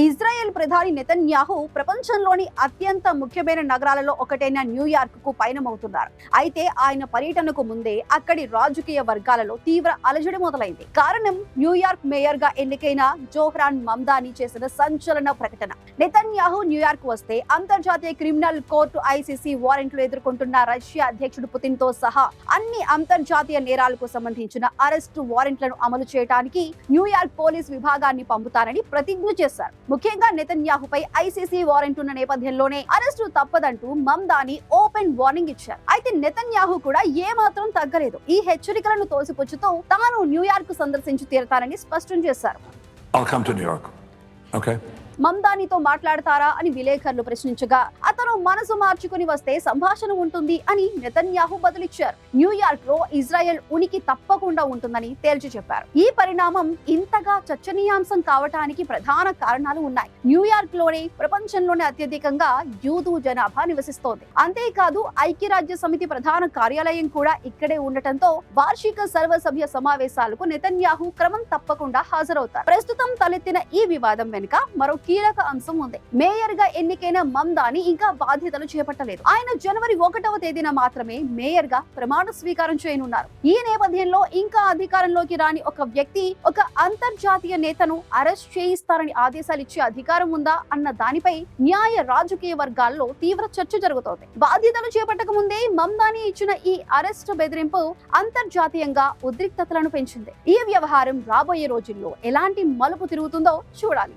Israel ప్రధాని Netanyahu ప్రపంచంలోని అత్యంత ముఖ్యమైన నగరాలలో ఒకటైన న్యూయార్క్ కు పయనమవుతున్నారు. అయితే ఆయన పర్యటనకు ముందే అక్కడి రాజకీయ వర్గాలలో తీవ్ర అలజడి మొదలైంది. కారణం న్యూయార్క్ మేయర్ గా ఎన్నికైన జోహ్రాన్ మమ్దాని చేసిన సంచలన ప్రకటన. నెతన్యాహు న్యూయార్క్ వస్తే అంతర్జాతీయ క్రిమినల్ కోర్టు ఐసీసీ వారెంట్లు ఎదుర్కొంటున్న రష్యా అధ్యక్షుడు పుతిన్ తో సహా అన్ని అంతర్జాతీయ నేరాలకు సంబంధించిన అరెస్టు వారెంట్లను అమలు చేయడానికి న్యూయార్క్ పోలీస్ విభాగాన్ని పంపుతారని ప్రతిజ్ఞ చేశారు. ముఖ్యంగా నెతన్యాహుపై ఐసీసీ వారెంట్ ఉన్న నేపథ్యంలోనే అరెస్టు తప్పదంటూ మమ్దాని ఓపెన్ వార్నింగ్ ఇచ్చారు. అయితే నెతన్యాహు కూడా ఏమాత్రం తగ్గలేదు. ఈ హెచ్చరికలను తోసిపుచ్చుతూ తాను న్యూయార్క్ సందర్శించి తీరతారని స్పష్టం చేశారు. I'll come to New York. Okay. మమ్దానితో మాట్లాడతారా అని విలేకరులు ప్రశ్నించగా అతను మనసు మార్చుకుని వస్తే సంభాషణ ఉంటుంది అని నెతన్యాహు బదులిచ్చారు. న్యూయార్క్ లో ఇజ్రాయెల్ ఉనికి తప్పకుండా ఉంటుందని తేల్చి చెప్పారు. ఈ పరిణామం ఇంతగా చర్చనీయాంశం కావటానికి ప్రధాన కారణాలు ఉన్నాయి. న్యూయార్క్ లోనే ప్రపంచంలోనే అత్యధికంగా యూదు జనాభా నివసిస్తోంది. అంతేకాదు ఐక్యరాజ్య సమితి ప్రధాన కార్యాలయం కూడా ఇక్కడే ఉండటంతో వార్షిక సర్వసభ్య సమావేశాలకు నెతన్యాహు క్రమం తప్పకుండా హాజరవుతారు. ప్రస్తుతం తలెత్తిన ఈ వివాదం వెనుక మరో కీలక అంశం ఉంది. మేయర్ గా ఎన్నికైన మమ్దాని ఇంకా బాధ్యతలు చేపట్టలేదు. ఆయన జనవరి 1వ తేదీన మాత్రమే మేయర్ గా ప్రమాణ స్వీకారం చేయనున్నారు. ఈ నేపథ్యంలో ఇంకా అధికారంలోకి రాని ఒక వ్యక్తి ఒక అంతర్జాతీయ నేతను అరెస్ట్ చేయిస్తారని ఆదేశాలు ఇచ్చే అధికారం ఉందా అన్న దానిపై న్యాయ రాజకీయ వర్గాల్లో తీవ్ర చర్చ జరుగుతోంది. బాధ్యతలు చేపట్టక ముందే మమ్దాని ఇచ్చిన ఈ అరెస్ట్ బెదిరింపు అంతర్జాతీయంగా ఉద్రిక్తతలను పెంచింది. ఈ వ్యవహారం రాబోయే రోజుల్లో ఎలాంటి మలుపు తిరుగుతుందో చూడాలి.